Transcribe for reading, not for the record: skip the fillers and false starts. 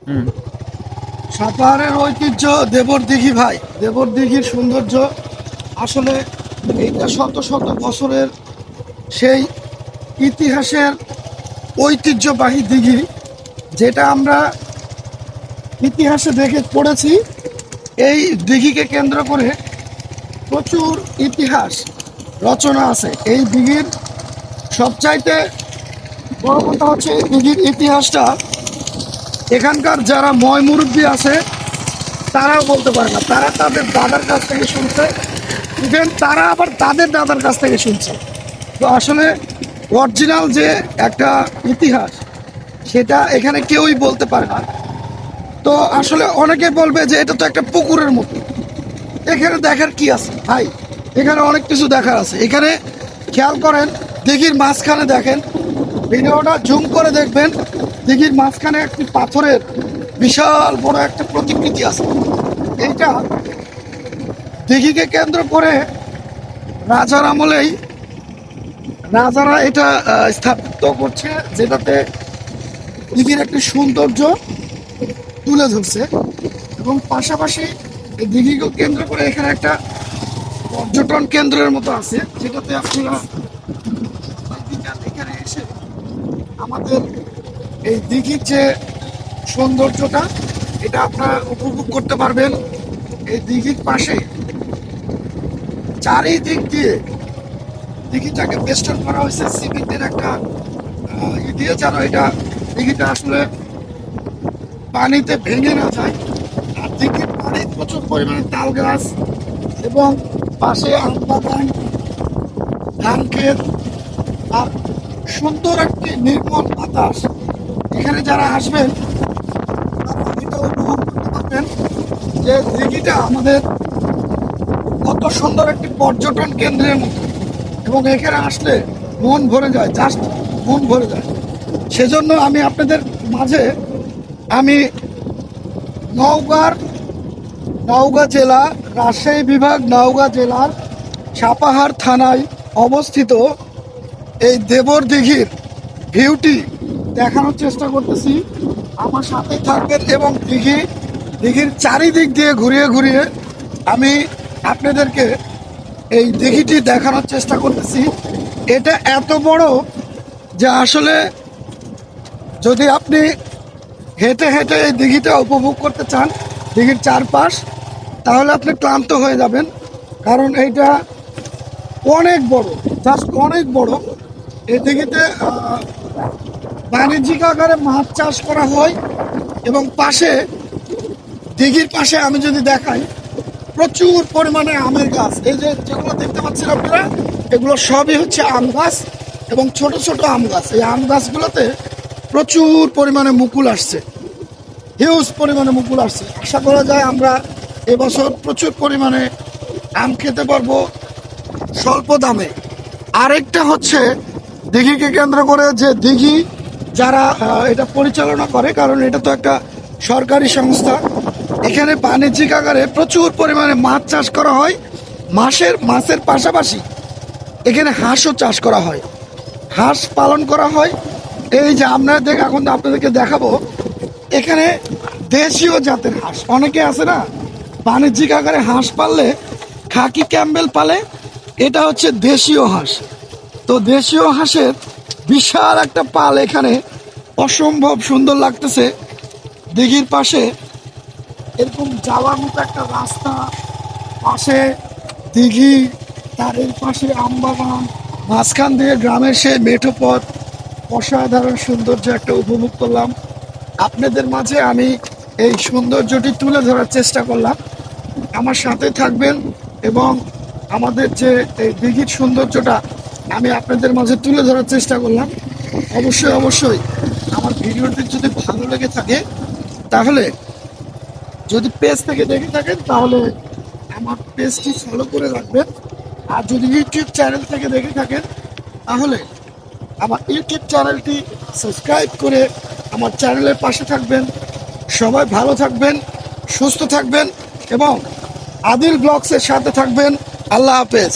হুম। সাপাহারের ঐতিহ্য দেবর দিঘি ভাই, দেবর দিঘির সৌন্দর্য আসলে এইটা শত শত বছরের সেই ইতিহাসের ঐতিহ্যবাহী দিঘি, যেটা আমরা ইতিহাসে দেখে পড়েছি। এই দিঘিকে কেন্দ্র করে প্রচুর ইতিহাস রচনা আছে। এই দিঘির সবচাইতে বড় কথা হচ্ছে এই দিঘির ইতিহাসটা এখানকার যারা ময় মুরব্বী আছে তারাও বলতে পারে না, তারা তাদের দাদার কাছ থেকে শুনছে, ইভেন তারা আবার তাদের দাদার কাছ থেকে শুনছে। তো আসলে অরিজিনাল যে একটা ইতিহাস সেটা এখানে কেউই বলতে পারে না। তো আসলে অনেকে বলবে যে এটা তো একটা পুকুরের মতো, এখানে দেখার কি আছে ভাই? এখানে অনেক কিছু দেখার আছে। এখানে খেয়াল করেন, দিঘির মাঝখানে দেখেন, ভিডিওটা জুম করে দেখবেন, দিঘির মাঝখানে একটি পাথরের বিশাল বড় একটা প্রতিকৃতি আছে। এইটা দিঘিকে কেন্দ্র করে রাজার আমলেই রাজারা এটা স্থাপিত করছে, যেটাতে দিঘির একটি সৌন্দর্য তুলে ধরছে। এবং পাশাপাশি এই দিঘিকে কেন্দ্র করে এখানে একটা পর্যটন কেন্দ্রের মতো আছে, যেটাতে আপনারা এখানে এসে আমাদের এই দিঘির যে সৌন্দর্যটা এটা আপনারা উপভোগ করতে পারবেন। এই দিঘির পাশে চারিদিক দিয়ে দিঘিটাকে বেষ্টন করা হয়েছে সিমেন্টের একটা ই দিয়ে, যেন এটা দিঘিটা আসলে পানিতে ভেঙে না যায়। আর দিঘির পানি প্রচুর পরিমাণে তাল গাছ এবং পাশে আম বাগান, ধান ক্ষেত, আর সুন্দর একটি নির্মল বাতাস। এখানে যারা আসবেন তারা এটা উপভোগ করতে পারবেন যে দিঘিটা আমাদের কত সুন্দর একটি পর্যটন কেন্দ্রের মতো। এবং এখানে আসলে মন ভরে যায়, জাস্ট মন ভরে যায়। সেজন্য আমি আপনাদের মাঝে আমি নওগাঁর নওগাঁ জেলা, রাজশাহী বিভাগ, নওগাঁ জেলার সাপাহার থানায় অবস্থিত এই দেবর দিঘির ভিউটি দেখানোর চেষ্টা করতেছি। আমার সাথে থাকবেন এবং দিঘির চারিদিক দিয়ে ঘুরিয়ে ঘুরিয়ে আমি আপনাদেরকে এই দিঘিটি দেখানোর চেষ্টা করতেছি। এটা এত বড় যে আসলে যদি আপনি হেঁটে হেঁটে এই দিঘিটা উপভোগ করতে চান, দিঘির চারপাশ, তাহলে আপনি ক্লান্ত হয়ে যাবেন। কারণ এইটা অনেক বড়, জাস্ট অনেক বড়। এই দিঘিতে বাণিজ্যিক আকারে মাছ চাষ করা হয় এবং পাশে, দিঘির পাশে আমি যদি দেখাই, প্রচুর পরিমাণে আমের গাছ। এই যে যেগুলো দেখতে পাচ্ছেন আপনারা, এগুলো সবই হচ্ছে আম গাছ এবং ছোট ছোট আম গাছ। এই আম গাছগুলোতে প্রচুর পরিমাণে মুকুল আসছে, হিউজ পরিমাণে মুকুল আসছে। আশা করা যায় আমরা এবছর প্রচুর পরিমাণে আম খেতে পারবো স্বল্প দামে। আরেকটা হচ্ছে দিঘিকে কেন্দ্র করে যে দিঘি যারা এটা পরিচালনা করে, কারণ এটা তো একটা সরকারি সংস্থা, এখানে বাণিজ্যিক আকারে প্রচুর পরিমাণে মাছ চাষ করা হয়। মাছের পাশাপাশি এখানে হাঁসও চাষ করা হয়, হাঁস পালন করা হয়। এই যে এখন আপনাদেরকে দেখাবো, এখানে দেশীয় জাতের হাঁস অনেকে আছে না, বাণিজ্যিক আকারে হাঁস পাললে খাকি ক্যাম্বেল পালে, এটা হচ্ছে দেশীয় হাঁস। তো দেশীয় হাঁসের বিশাল একটা পাল এখানে, অসম্ভব সুন্দর লাগতেছে। দিঘির পাশে এরকম যাওয়ার মতো একটা রাস্তা, পাশে দিঘি, তার এর পাশে আমবাগান, মাঝখান দিয়ে গ্রামের সেই মেঠো পথ। অসাধারণ সৌন্দর্য একটা উপভোগ করলাম। আপনাদের মাঝে আমি এই সৌন্দর্যটি তুলে ধরার চেষ্টা করলাম। আমার সাথে থাকবেন এবং আমাদের যে এই দিঘির সৌন্দর্যটা আমি আপনাদের মাঝে তুলে ধরার চেষ্টা করলাম। অবশ্যই অবশ্যই আমার ভিডিওটি যদি ভালো লেগে থাকে, তাহলে যদি পেজ থেকে দেখে থাকেন তাহলে আমার পেজটি ফলো করে রাখবেন। আর যদি ইউটিউব চ্যানেল থেকে দেখে থাকেন তাহলে আমার ইউটিউব চ্যানেলটি সাবস্ক্রাইব করে আমার চ্যানেলের পাশে থাকবেন। সবাই ভালো থাকবেন, সুস্থ থাকবেন এবং আদিল ব্লগসের সাথে থাকবেন। আল্লাহ হাফেজ।